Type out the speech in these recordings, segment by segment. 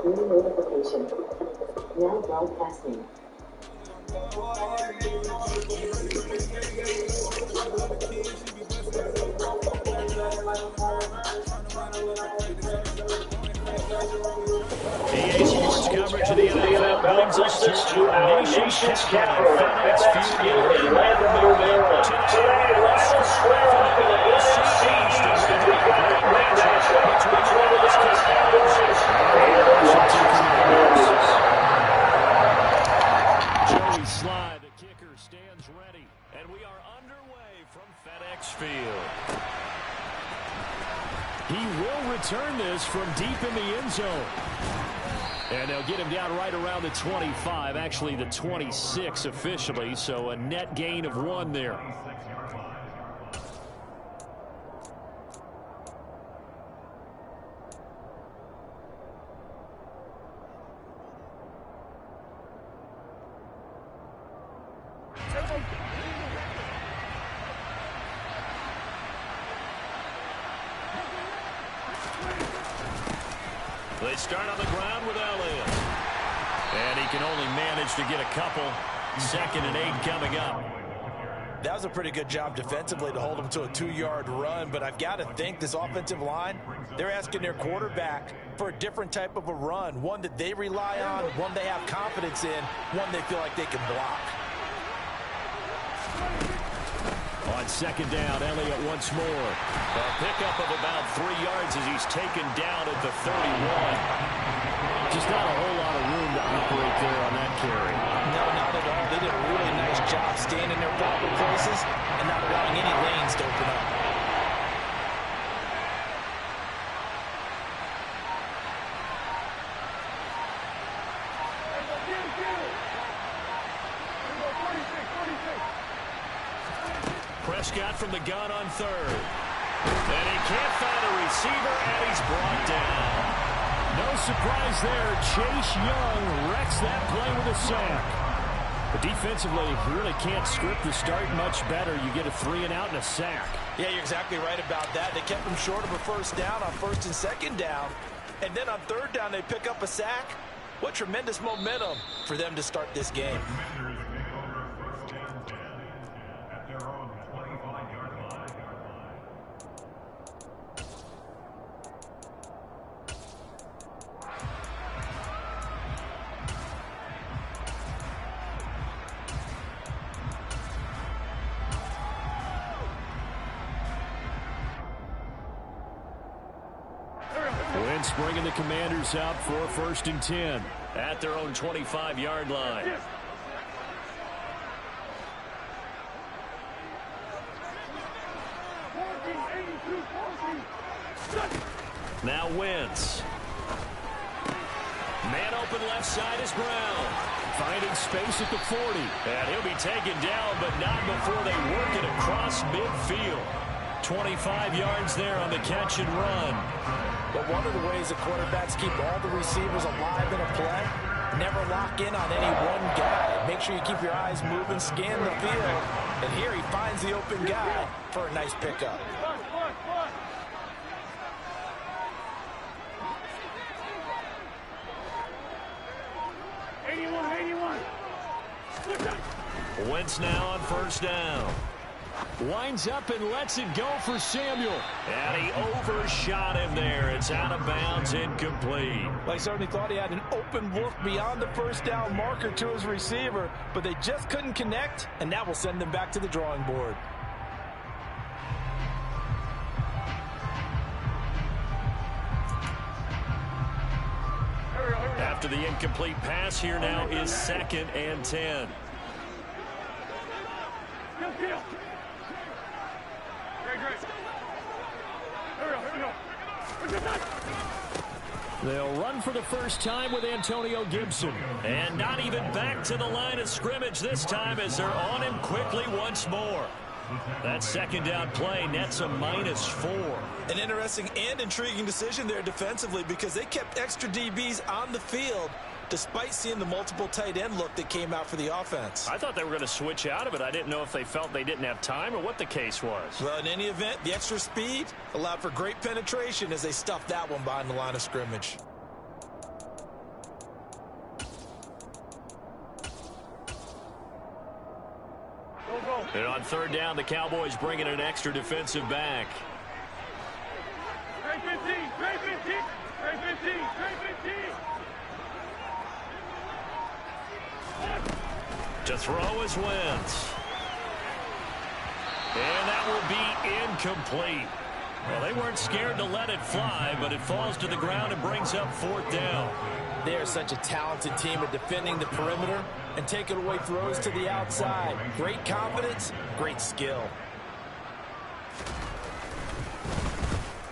New notification. Now broadcasting. EA Sports coverage of the NFL brings us to our nation's capital, FedEx Field in Landover, Maryland. Today, let's square off in the AFC East as we have a great matchup between the Dallas Commanders and the Washington Commanders. Joey Slye, the kicker, stands ready, and we are underway from FedEx Field. He will return this from deep in the end zone. And they'll get him down right around the 25, actually the 26 officially, so a net gain of 1 there. They start on the ground with Elliott. And he can only manage to get a couple. 2nd and 8 coming up. That was a pretty good job defensively to hold him to a 2-yard run, but I've got to think this offensive line, they're asking their quarterback for a different type of a run, one that they rely on, one they have confidence in, one they feel like they can block. On 2nd down, Elliott once more. A pickup of about 3 yards as he's taken down at the 31. Just not a whole lot of room to operate there on that carry. No, not at all. They did a really nice job staying in their proper places and not allowing any lanes to open up. Prescott from the gun on 3rd. And he can't find a receiver, and he's brought down. No surprise there. Chase Young wrecks that play with a sack. But defensively, you really can't script the start much better. You get a 3-and-out and a sack. Yeah, you're exactly right about that. They kept him short of a 1st down on 1st and 2nd down. And then on 3rd down, they pick up a sack. What tremendous momentum for them to start this game. Wentz bringing the Commanders out for 1st and 10 at their own 25-yard line. Now Wentz. Man open left side is Brown. Finding space at the 40. And he'll be taken down, but not before they work it across midfield. 25 yards there on the catch and run. But one of the ways the quarterbacks keep all the receivers alive in a play, never lock in on any one guy. Make sure you keep your eyes moving, scan the field. And here he finds the open guy for a nice pickup. Wentz now on 1st down. Winds up and lets it go for Samuel. And he overshot him there. It's out of bounds, incomplete. Well, he certainly thought he had an open look beyond the 1st down marker to his receiver, but they just couldn't connect, and that will send them back to the drawing board. After the incomplete pass, here now is 2nd and 10. They'll run for the first time with Antonio Gibson. And not even back to the line of scrimmage this time as they're on him quickly once more. That 2nd down play nets a -4. An interesting and intriguing decision there defensively because they kept extra DBs on the field despite seeing the multiple tight end look that came out for the offense. I thought they were going to switch out of it. I didn't know if they felt they didn't have time or what the case was. Well, in any event, the extra speed allowed for great penetration as they stuffed that one behind the line of scrimmage. And on third down, the Cowboys bring in an extra defensive back. To throw is Wentz. And that will be incomplete. Well, they weren't scared to let it fly, but it falls to the ground and brings up fourth down. They are such a talented team at defending the perimeter and taking away throws to the outside. Great confidence, great skill.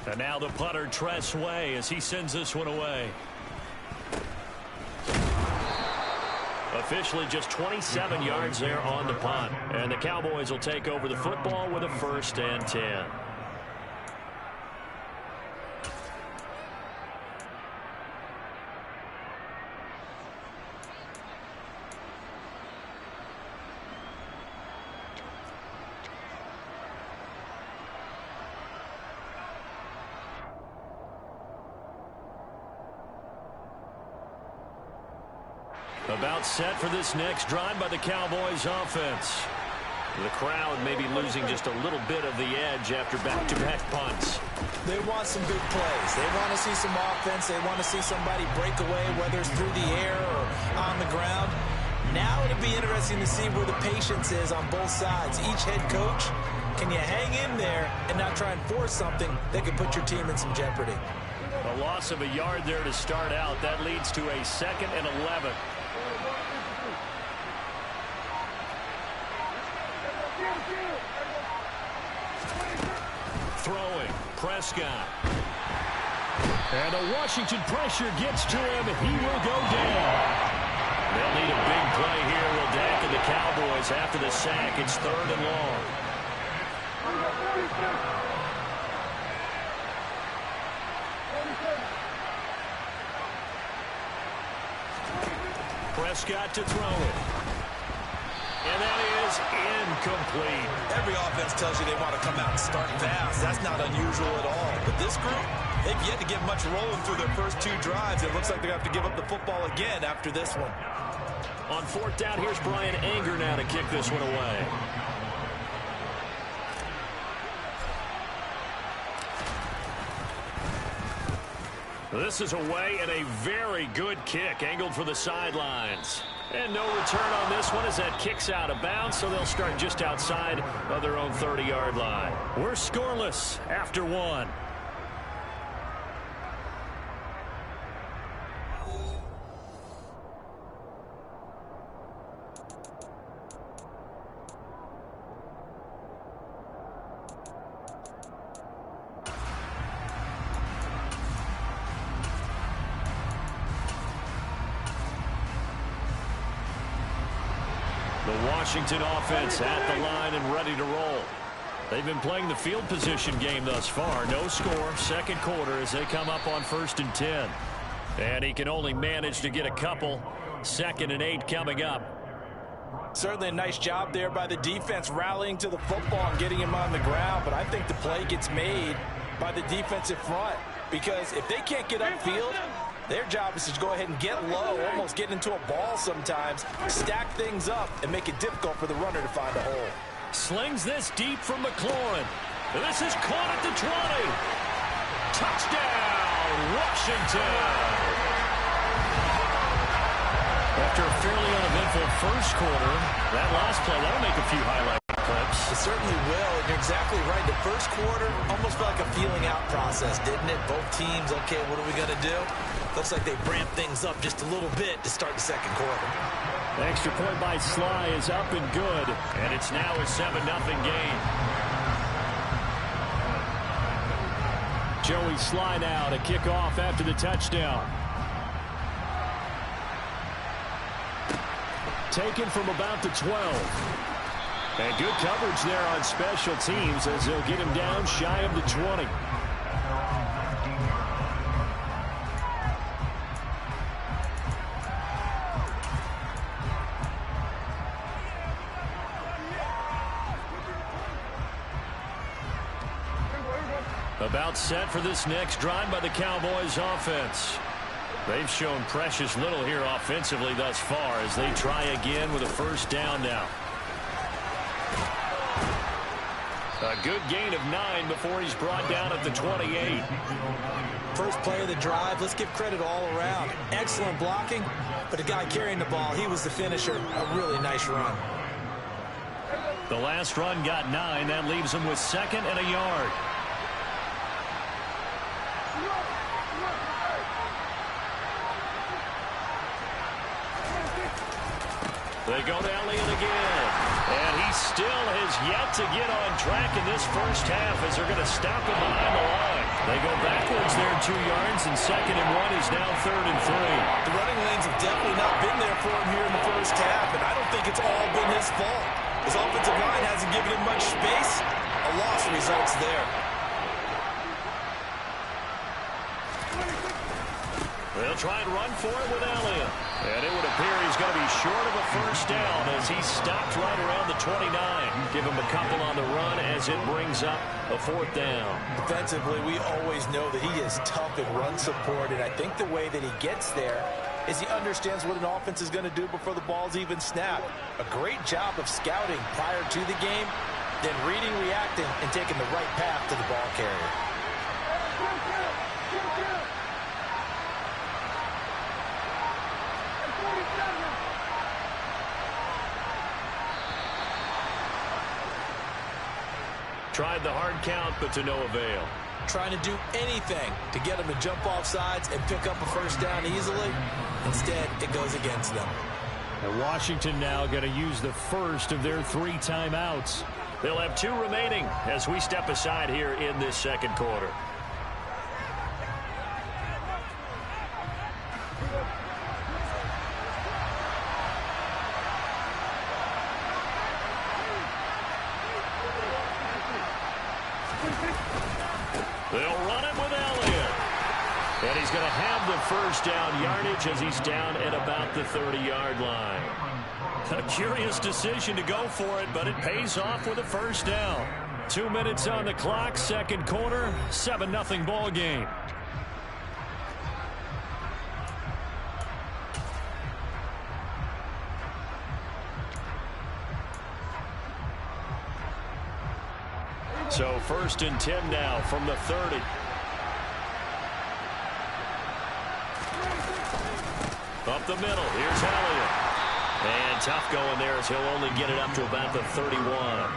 And now the punter, Tress Way, as he sends this one away. Officially just 27 yards there on the punt. And the Cowboys will take over the football with a 1st and 10. About set for this next drive by the Cowboys offense. The crowd may be losing just a little bit of the edge after back-to-back punts. They want some big plays. They want to see some offense. They want to see somebody break away, whether it's through the air or on the ground. Now it'll be interesting to see where the patience is on both sides. Each head coach, can you hang in there and not try and force something that could put your team in some jeopardy? A loss of a yard there to start out. That leads to a 2nd and 11. Throwing, Prescott. And the Washington pressure gets to him. He will go down. They'll need a big play here. Will Dak and the Cowboys after the sack. It's 3rd and long. Prescott to throw it. And that is incomplete. Every offense tells you they want to come out and start fast. That's not unusual at all. But this group, they've yet to get much rolling through their first 2 drives. It looks like they have to give up the football again after this one. On 4th down, here's Brian Anger now to kick this one away. This is away and a very good kick angled for the sidelines. And no return on this one as that kicks out of bounds, so they'll start just outside of their own 30-yard line. We're scoreless after 1. The Washington offense at the line and ready to roll. They've been playing the field position game thus far. No score, 2nd quarter as they come up on 1st and 10. And he can only manage to get a couple. 2nd and 8 coming up. Certainly a nice job there by the defense rallying to the football and getting him on the ground. But I think the play gets made by the defensive front. Because if they can't get upfield, their job is to go ahead and get low, almost get into a ball sometimes, stack things up, and make it difficult for the runner to find a hole. Slings this deep from McLaurin. This is caught at the 20. Touchdown, Washington. After a fairly uneventful first quarter, that last play, that'll make a few highlight clips. It certainly will, and you're exactly right. The first quarter almost felt like a feeling out process, didn't it? Both teams, okay, what are we going to do? Looks like they ramped things up just a little bit to start the 2nd quarter. The extra point by Sly is up and good, and it's now a 7-0 game. Joey Sly now to kick off after the touchdown. Taken from about the 12. And good coverage there on special teams as they'll get him down shy of the 20. About set for this next drive by the Cowboys offense. They've shown precious little here offensively thus far as they try again with a 1st down now. A good gain of 9 before he's brought down at the 28. First play of the drive, let's give credit all around. Excellent blocking, but the guy carrying the ball, he was the finisher. A really nice run. The last run got 9. That leaves him with 2nd and a yard. They go to Elliott again. And he still has yet to get on track in this first half as they're going to stop him behind the line. They go backwards there 2 yards, and 2nd and 1 is now 3rd and 3. The running lanes have definitely not been there for him here in the first half, and I don't think it's all been his fault. His offensive line hasn't given him much space. A loss results there. They'll try and run for it with Elliott. And it would appear he's going to be short of a first down as he stopped right around the 29. Give him a couple on the run as it brings up a 4th down. Defensively, we always know that he is tough in run support, and I think the way that he gets there is he understands what an offense is going to do before the ball's even snapped. A great job of scouting prior to the game, then reading, reacting, and taking the right path to the ball carrier. Tried the hard count, but to no avail. Trying to do anything to get him to jump off sides and pick up a first down easily. Instead, it goes against them. And Washington now going to use the first of their 3 timeouts. They'll have 2 remaining as we step aside here in this second quarter. They'll run it with Elliott. And he's going to have the first down yardage as he's down at about the 30-yard line. A curious decision to go for it, but it pays off with a first down. 2 minutes on the clock, second quarter, 7-0 ball game. So 1st and 10 now from the 30. Up the middle, here's Elliott. And tough going there as he'll only get it up to about the 31.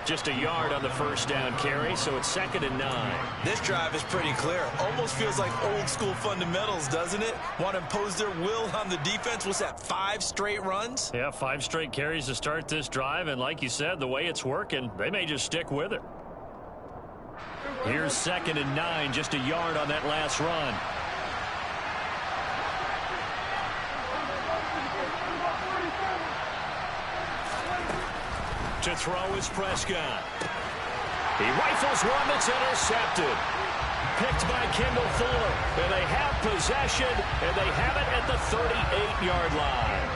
Just a yard on the first down carry, so it's 2nd and 9. This drive is pretty clear. Almost feels like old school fundamentals, doesn't it? Want to impose their will on the defense. What's that, 5 straight runs? Yeah, 5 straight carries to start this drive, and like you said, the way it's working, they may just stick with it. Here's 2nd and 9, just a yard on that last run. To throw is Prescott. He rifles one that's intercepted. Picked by Kendall Fuller. And they have possession, and they have it at the 38-yard line.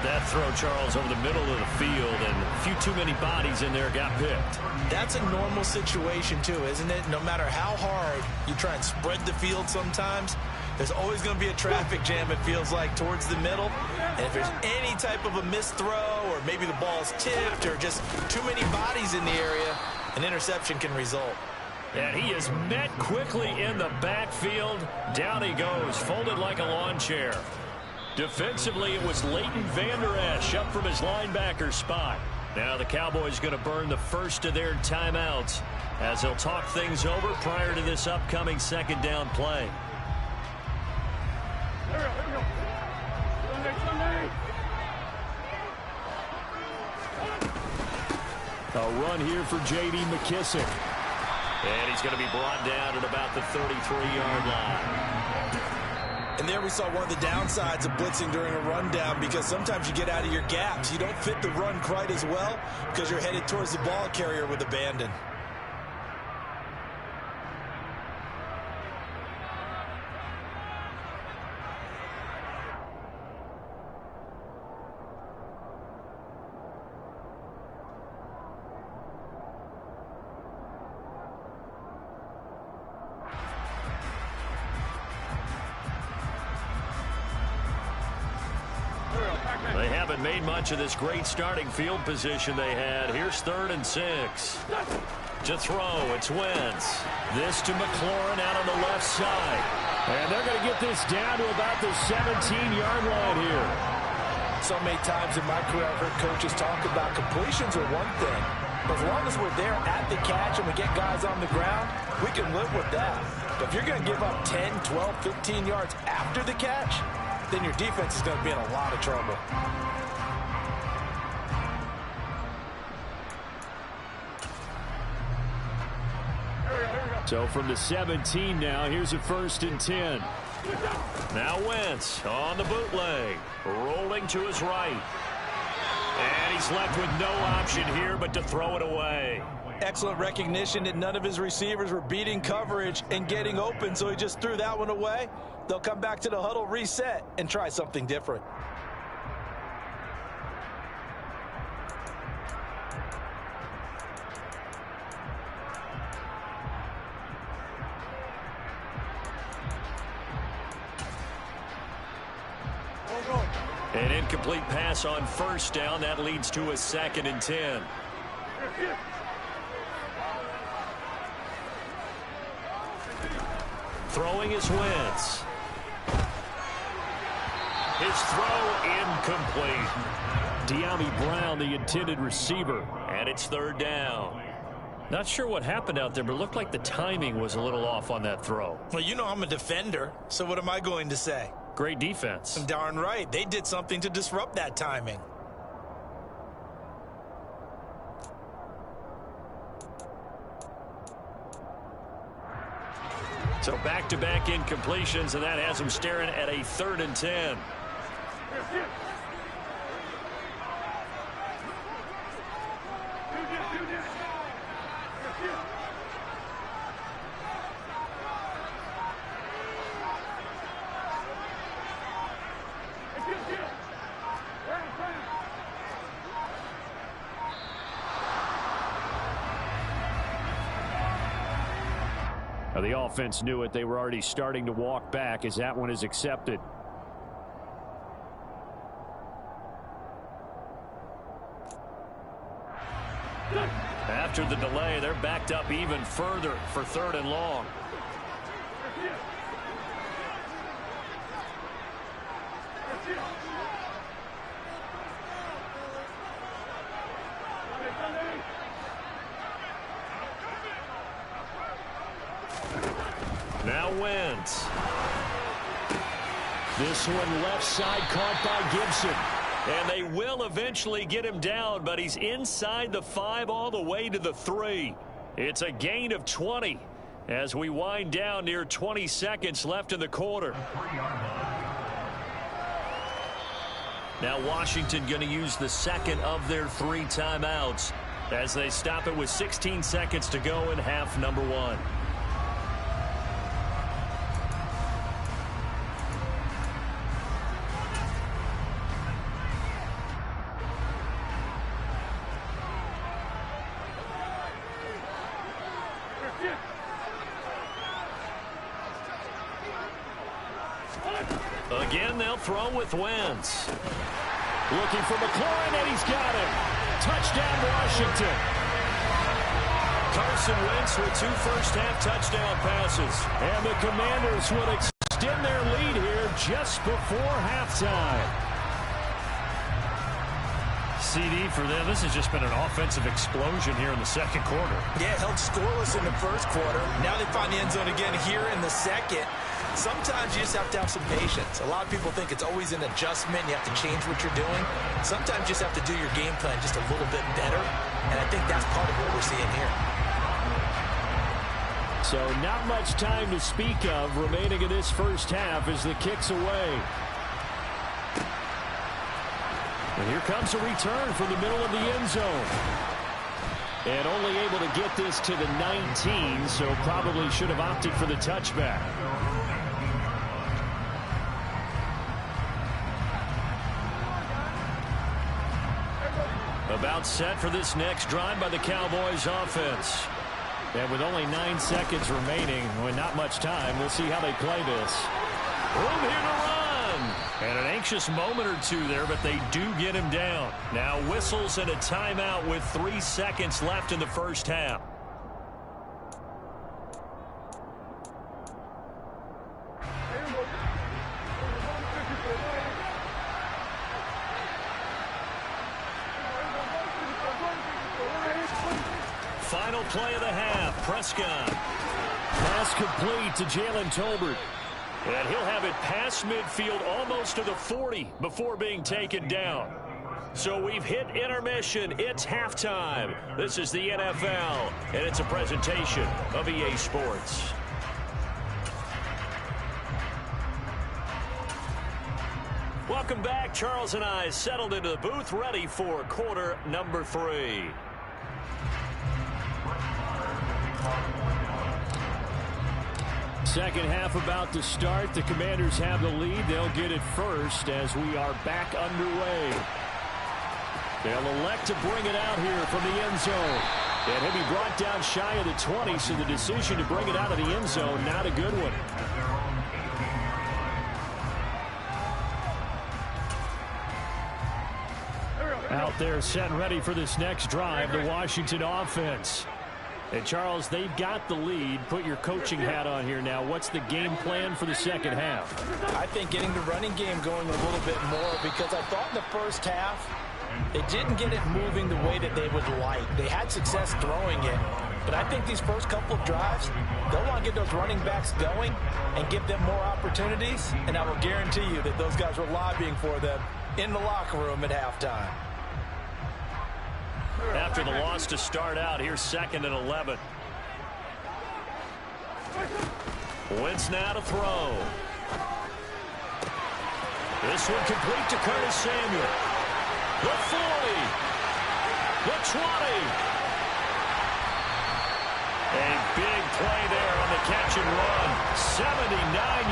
That throw, Charles, over the middle of the field, and a few too many bodies in there got picked. That's a normal situation, too, isn't it? No matter how hard you try and spread the field sometimes, there's always going to be a traffic jam, it feels like, towards the middle. And if there's any type of a missed throw, or maybe the ball's tipped, or just too many bodies in the area, an interception can result. And he is met quickly in the backfield. Down he goes, folded like a lawn chair. Defensively, it was Leighton Vander Esch up from his linebacker spot. Now the Cowboys going to burn the first of their timeouts as they'll talk things over prior to this upcoming 2nd down play. A run here for J.D. McKissick. And he's going to be brought down at about the 33-yard line. And there we saw one of the downsides of blitzing during a rundown, because sometimes you get out of your gaps. You don't fit the run quite as well because you're headed towards the ball carrier with abandon. They haven't made much of this great starting field position they had. Here's 3rd and 6. To throw, it's Wentz. This to McLaurin out on the left side. And they're going to get this down to about the 17-yard line here. So many times in my career, I've heard coaches talk about completions are one thing. But as long as we're there at the catch and we get guys on the ground, we can live with that. But if you're going to give up 10, 12, 15 yards after the catch, then your defense is going to be in a lot of trouble. So from the 17 now, here's a 1st and 10. Now Wentz on the bootleg, rolling to his right. And he's left with no option here but to throw it away. Excellent recognition that none of his receivers were beating coverage and getting open, so he just threw that one away. They'll come back to the huddle, reset, and try something different. An incomplete pass on 1st down. That leads to a 2nd and 10. Throwing is Wentz. His throw incomplete. De'Ami Brown, the intended receiver, and it's 3rd down. Not sure what happened out there, but it looked like the timing was a little off on that throw. Well, you know I'm a defender, so what am I going to say? Great defense. Darn right. They did something to disrupt that timing. So back-to-back incompletions, and that has him staring at a 3rd and 10. The offense knew it. They were already starting to walk back as that one is accepted. After the delay, they're backed up even further for 3rd and long. Now Wentz. This one left side caught by Gibson. And they will eventually get him down, but he's inside the 5 all the way to the 3. It's a gain of 20 as we wind down near 20 seconds left in the quarter. Now Washington going to use the 2nd of their 3 timeouts as they stop it with 16 seconds to go in half number 1. Again, they'll throw with Wentz. Looking for McLaurin, and he's got him. Touchdown, Washington. Carson Wentz with 2 first-half touchdown passes. And the Commanders will extend their lead here just before halftime. CD for them. This has just been an offensive explosion here in the 2nd quarter. Yeah, held scoreless in the 1st quarter. Now they find the end zone again here in the 2nd. Sometimes you just have to have some patience. A lot of people think it's always an adjustment. You have to change what you're doing. Sometimes you just have to do your game plan just a little bit better. And I think that's part of what we're seeing here. So not much time to speak of remaining in this 1st half as the kick's away. And here comes a return from the middle of the end zone. And only able to get this to the 19, so probably should have opted for the touchback. About set for this next drive by the Cowboys offense. And with only 9 seconds remaining, with not much time, we'll see how they play this. Room here to run. And an anxious moment or two there, but they do get him down. Now whistles and a timeout with 3 seconds left in the first half. Final play of the half. Prescott. Pass complete to Jalen Tolbert. And he'll have it past midfield almost to the 40 before being taken down. So we've hit intermission. It's halftime. This is the NFL, and it's a presentation of EA Sports. Welcome back. Charles and I settled into the booth, ready for quarter number 3. Second half about to start. The Commanders have the lead. They'll get it first as we are back underway. They'll elect to bring it out here from the end zone. And he'll be brought down shy of the 20, so the decision to bring it out of the end zone, not a good one. Out there set and ready for this next drive, the Washington offense. And, Charles, they've got the lead. Put your coaching hat on here now. What's the game plan for the second half? I think getting the running game going a little bit more, because I thought in the first half they didn't get it moving the way that they would like. They had success throwing it, but I think these first couple of drives, they'll want to get those running backs going and give them more opportunities, and I will guarantee you that those guys were lobbying for them in the locker room at halftime. After the loss to start out, here's 2nd and 11. Wentz now to throw. This one complete to Curtis Samuel. The 40. The 20. A big play there on the catch and run. 79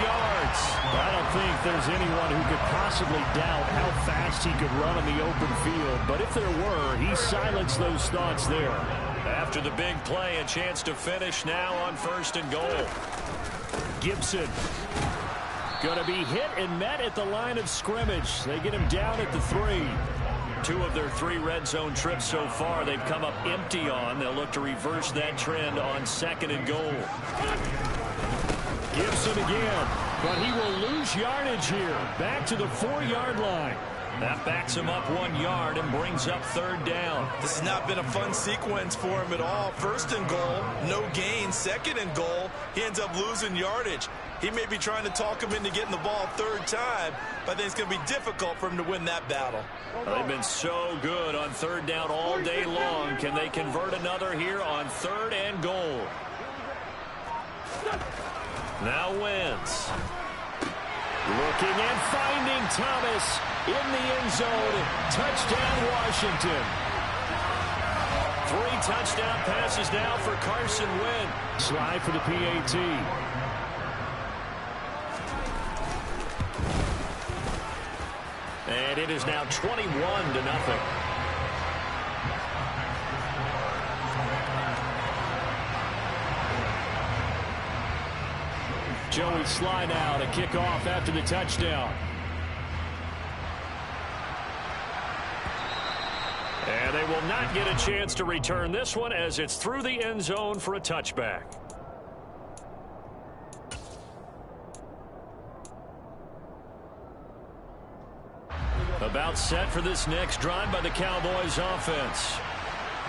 yards. I don't think there's anyone who could possibly doubt how fast he could run on the open field. But if there were, he silenced those thoughts there. After the big play, a chance to finish now on 1st and goal. Gibson going to be hit and met at the line of scrimmage. They get him down at the 3. 2 of their 3 red zone trips so far they've come up empty on. They'll look to reverse that trend on 2nd and goal. Gibson again, but he will lose yardage here. Back to the 4-yard line. That backs him up 1 yard and brings up 3rd down. This has not been a fun sequence for him at all. 1st and goal, no gain. 2nd and goal, he ends up losing yardage. He may be trying to talk him into getting the ball 3rd time, but I think it's going to be difficult for him to win that battle. They've been so good on 3rd down all day long. Can they convert another here on 3rd and goal? Now Wentz. Looking and finding Thomas in the end zone. Touchdown, Washington. 3 touchdown passes now for Carson Wentz. Slide for the PAT. And it is now 21-0. Joey Sly now to kick off after the touchdown. And they will not get a chance to return this one as it's through the end zone for a touchback. About set for this next drive by the Cowboys offense.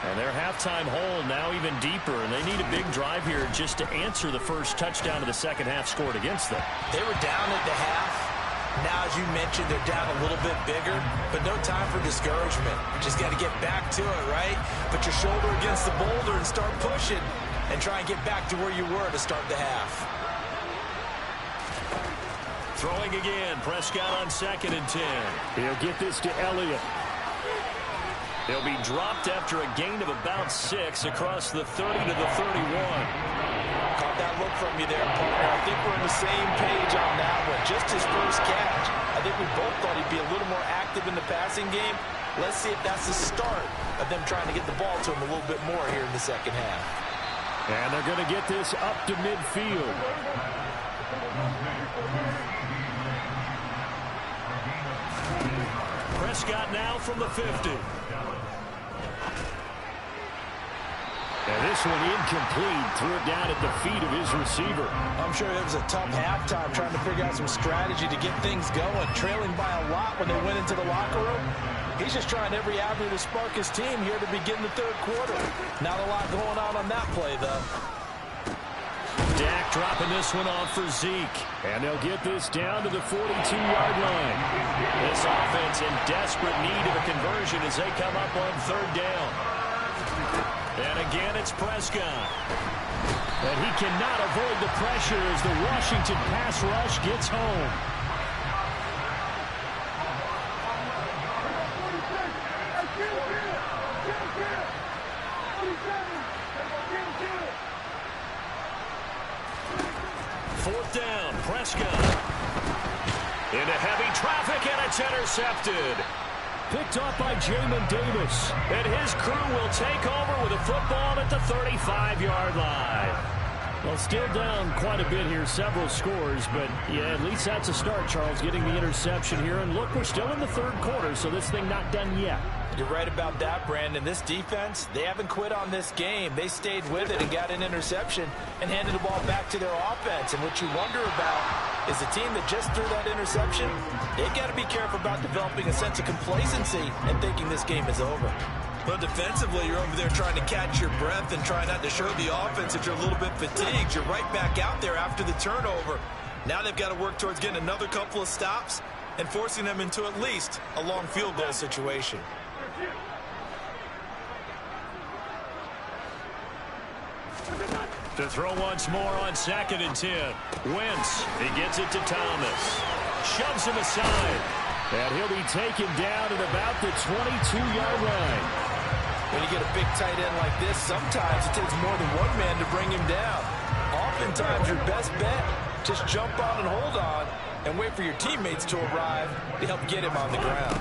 And their halftime hole now even deeper, and they need a big drive here just to answer the first touchdown of the second half scored against them. They were down at the half. Now, as you mentioned, they're down a little bit bigger, but no time for discouragement. Just got to get back to it, right? Put your shoulder against the boulder and start pushing and try and get back to where you were to start the half. Throwing again, Prescott on 2nd and 10. He'll get this to Elliott. He'll be dropped after a gain of about 6 across the 30 to the 31. Caught that look from you there, partner. I think we're on the same page on that one. Just his first catch. I think we both thought he'd be a little more active in the passing game. Let's see if that's the start of them trying to get the ball to him a little bit more here in the second half. And they're going to get this up to midfield. Prescott now from the 50. And this one incomplete. Threw it down at the feet of his receiver. I'm sure it was a tough halftime trying to figure out some strategy to get things going. Trailing by a lot when they went into the locker room. He's just trying every avenue to spark his team here to begin the third quarter. Not a lot going on that play, though. Dak dropping this one off for Zeke. And they'll get this down to the 42-yard line. This offense in desperate need of a conversion as they come up on third down. And again, it's Prescott. And he cannot avoid the pressure as the Washington pass rush gets home. Fourth down, Prescott. Into heavy traffic, and it's intercepted. Picked off by Jamin Davis. And his crew will take over with a football at the 35-yard line. Well, still down quite a bit here, several scores, but yeah, at least that's a start, Charles, getting the interception here. And look, we're still in the third quarter, so this thing not done yet. You're right about that, Brandon. This defense, they haven't quit on this game. They stayed with it and got an interception and handed the ball back to their offense. And what you wonder about is the team that just threw that interception, they've got to be careful about developing a sense of complacency and thinking this game is over. But defensively, you're over there trying to catch your breath and try not to show the offense that you're a little bit fatigued. You're right back out there after the turnover. Now they've got to work towards getting another couple of stops and forcing them into at least a long field goal situation. To throw once more on 2nd and 10. Wentz, he gets it to Thomas. Shoves him aside. And he'll be taken down at about the 22-yard line. When you get a big tight end like this, sometimes it takes more than one man to bring him down. Oftentimes, your best bet, just jump on and hold on and wait for your teammates to arrive to help get him on the ground.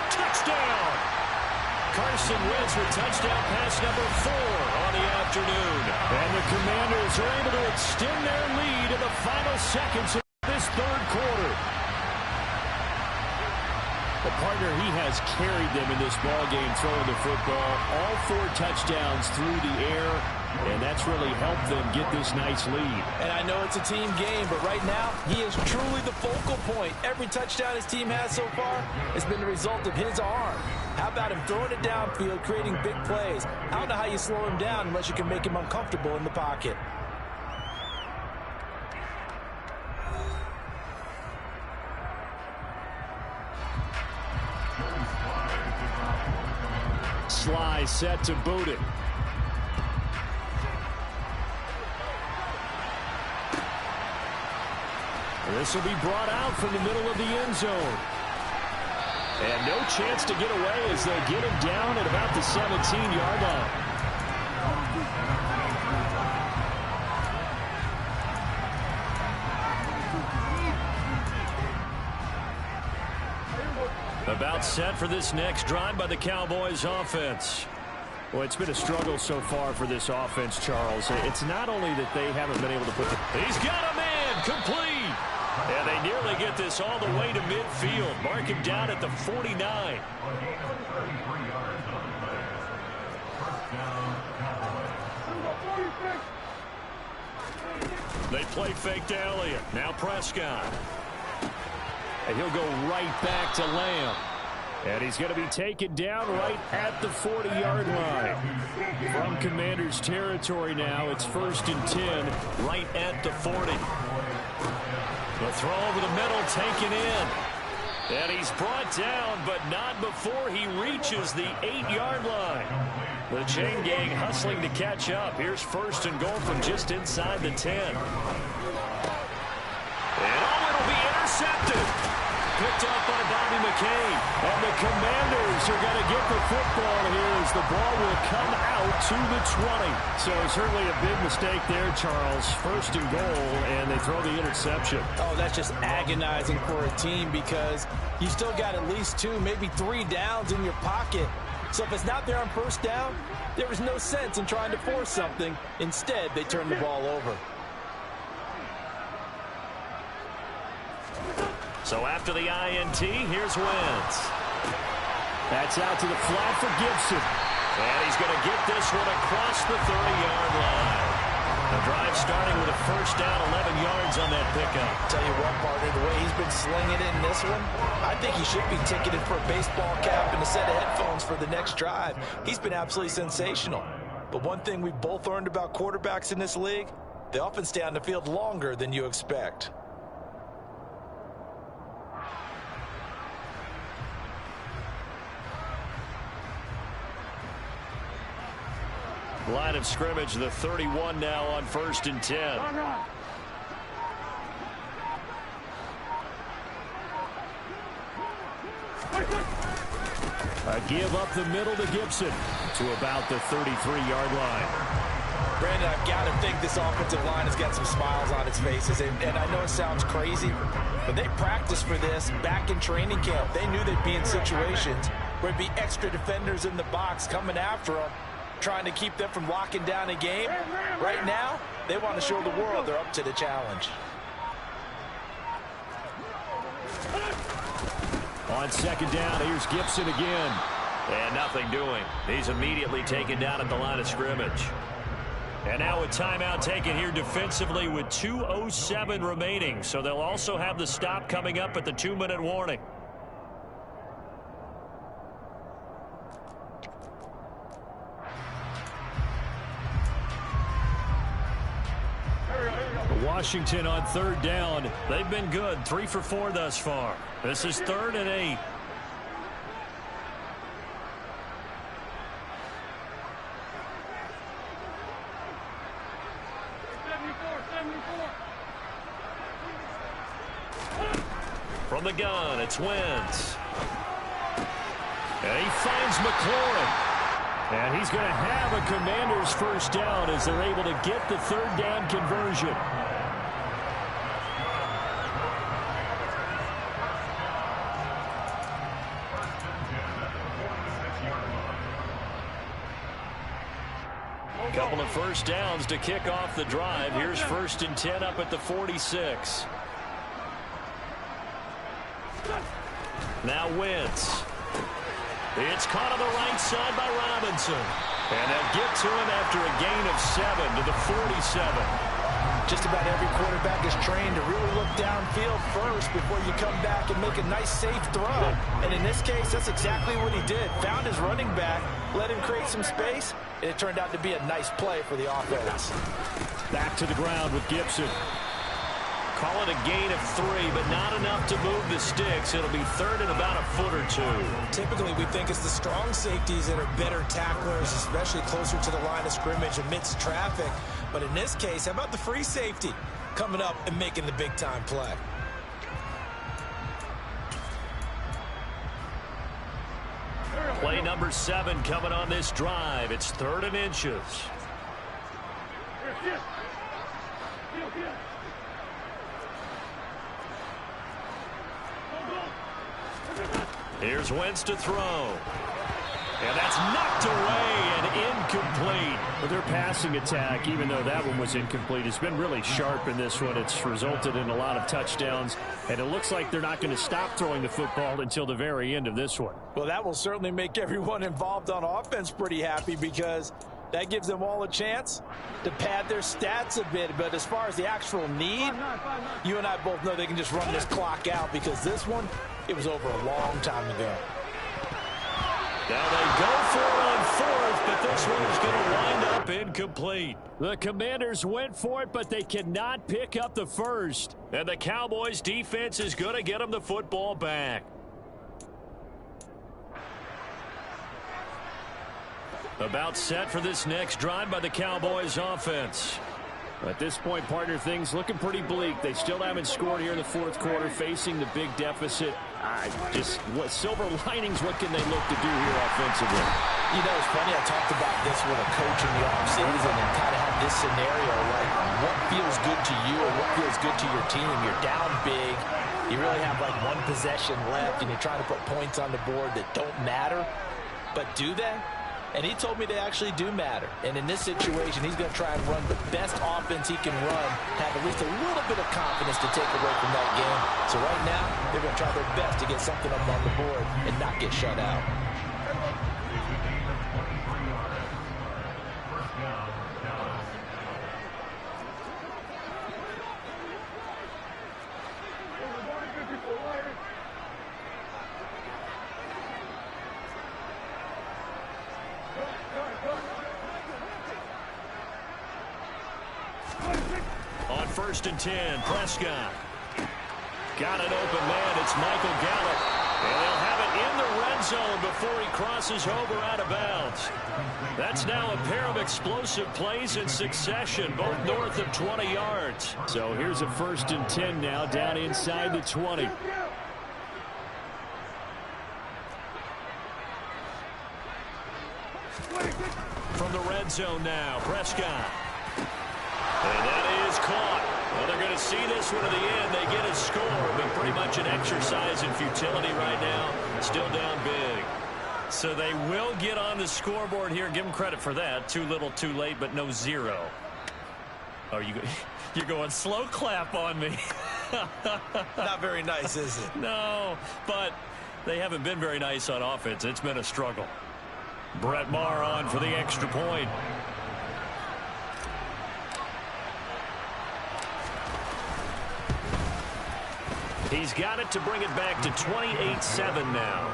Touchdown! Carson Wentz with touchdown pass number 4 on the afternoon. And the Commanders are able to extend their lead in the final seconds of this third quarter. The partner, he has carried them in this ballgame throwing the football. All 4 touchdowns through the air, and that's really helped them get this nice lead. And I know it's a team game, but right now, he is truly the focal point. Every touchdown his team has so far has been the result of his arm. How about him throwing it downfield, creating big plays? I don't know how you slow him down unless you can make him uncomfortable in the pocket. Sly set to boot it. This will be brought out from the middle of the end zone. And no chance to get away as they'll get him down at about the 17-yard line. About set for this next drive by the Cowboys offense. Well, it's been a struggle so far for this offense, Charles. It's not only that they haven't been able to put the... He's got a man complete. And they nearly get this all the way to midfield. Mark him down at the 49. They play fake to Elliott. Now Prescott. And he'll go right back to Lamb. And he's going to be taken down right at the 40-yard line. From Commanders territory now, it's 1st and 10, right at the 40. The throw over the middle, taken in. And he's brought down, but not before he reaches the 8-yard line. The chain gang hustling to catch up. Here's 1st and goal from just inside the 10. And it'll be intercepted. Picked up by Bobby McCain. And the Commanders are going to get the football here as the ball will come out to the 20. So certainly a big mistake there, Charles. 1st and goal, and they throw the interception. Oh, that's just agonizing for a team because you still got at least 2, maybe 3 downs in your pocket. So if it's not there on 1st down, there is no sense in trying to force something. Instead, they turn the ball over. So after the INT, here's Wentz. That's out to the flat for Gibson. And he's going to get this one across the 30-yard line. The drive starting with a first down, 11 yards on that pickup. Tell you what, partner, the way he's been slinging it in this one, I think he should be ticketed for a baseball cap and a set of headphones for the next drive. He's been absolutely sensational. But one thing we both learned about quarterbacks in this league, they often stay on the field longer than you expect. Line of scrimmage, the 31 now on 1st and 10. A give up the middle to Gibson to about the 33-yard line. Brandon, I've got to think this offensive line has got some smiles on its faces. And I know it sounds crazy, but they practiced for this back in training camp. They knew they'd be in situations where there'd be extra defenders in the box coming after them, trying to keep them from locking down a game. Right now, they want to show the world they're up to the challenge. On second down, here's Gibson again. And nothing doing. He's immediately taken down at the line of scrimmage. And now a timeout taken here defensively with 2:07 remaining. So they'll also have the stop coming up at the 2-minute warning. Washington on third down. They've been good. 3 for 4 thus far. This is 3rd and 8. From the gun, it's Wentz. And he finds McLaurin. And he's going to have a Commander's first down as they're able to get the 3rd down conversion. Couple of first downs to kick off the drive. Here's 1st and 10 up at the 46. Now Wentz. It's caught on the right side by Robinson. And they'll get to him after a gain of 7 to the 47. Just about every quarterback is trained to really look downfield first before you come back and make a nice, safe throw. And in this case, that's exactly what he did. Found his running back, let him create some space, and it turned out to be a nice play for the offense. Back to the ground with Gibson. Call it a gain of 3, but not enough to move the sticks. It'll be 3rd and about a foot or 2. Typically, we think it's the strong safeties that are better tacklers, especially closer to the line of scrimmage amidst traffic. But in this case, how about the free safety coming up and making the big-time play? Play number 7 coming on this drive. It's 3rd and inches. Here's Wentz to throw. And that's knocked away and incomplete. But their passing attack, even though that one was incomplete, has been really sharp in this one. It's resulted in a lot of touchdowns. And it looks like they're not going to stop throwing the football until the very end of this one. Well, that will certainly make everyone involved on offense pretty happy because that gives them all a chance to pad their stats a bit. But as far as the actual need, you and I both know they can just run this clock out because this one, it was over a long time ago. Now they go for it on 4th, but this one is going to wind up incomplete. The Commanders went for it, but they cannot pick up the first. And the Cowboys defense is going to get them the football back. About set for this next drive by the Cowboys offense. At this point, partner, things looking pretty bleak. They still haven't scored here in the 4th quarter, facing the big deficit. What silver linings, what can they look to do here offensively? You know, it's funny, I talked about this with a coach in the offseason and kind of had this scenario, like what feels good to you or what feels good to your team. You're down big. You really have like one possession left, and you're trying to put points on the board that don't matter. But do they? And he told me they actually do matter. And in this situation, he's going to try and run the best offense he can run, have at least a little bit of confidence to take away from that game. So right now, they're going to try their best to get something up on the board and not get shut out. On 1st and 10, Prescott. Got an open man. It's Michael Gallup. And they'll have it in the red zone before he crosses over out of bounds. That's now a pair of explosive plays in succession, both north of 20 yards. So here's a 1st and 10 now, down inside the 20. From the red zone now, Prescott. And that is caught. Well, they're going to see this one to the end. They get a score, but pretty much an exercise in futility right now. Still down big. So they will get on the scoreboard here. Give them credit for that. Too little, too late, but no zero. Oh, you're going slow clap on me. Not very nice, is it? No, but they haven't been very nice on offense. It's been a struggle. Brett Maher on for the extra point. He's got it to bring it back to 28-7 now.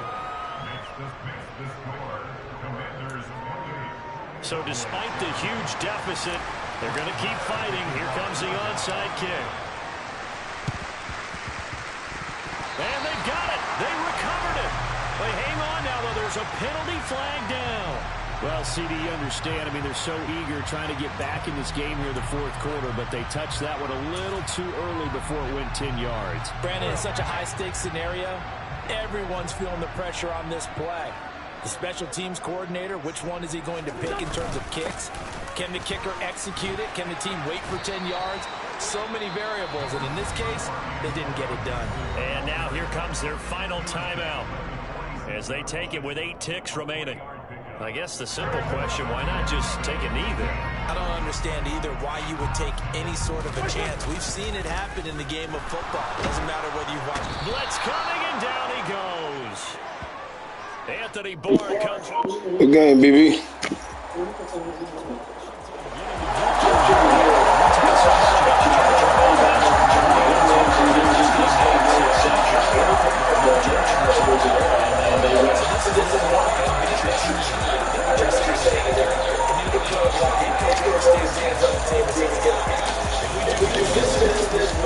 So despite the huge deficit, they're going to keep fighting. Here comes the onside kick. And they've got it. They recovered it. They hang on now, though. There's a penalty flag down. Well, CD, you understand. I mean, they're so eager trying to get back in this game here the 4th quarter, but they touched that one a little too early before it went 10 yards. Brandon, it's such a high-stakes scenario. Everyone's feeling the pressure on this play. The special teams coordinator, which one is he going to pick in terms of kicks? Can the kicker execute it? Can the team wait for 10 yards? So many variables, and in this case, they didn't get it done. And now here comes their final timeout as they take it with 8 ticks remaining. I guess the simple question, why not just take a knee there? I don't understand either why you would take any sort of a chance. We've seen it happen in the game of football. Doesn't matter whether you watch. Blitz coming, and down he goes. Anthony Barr comes. Good game, BB.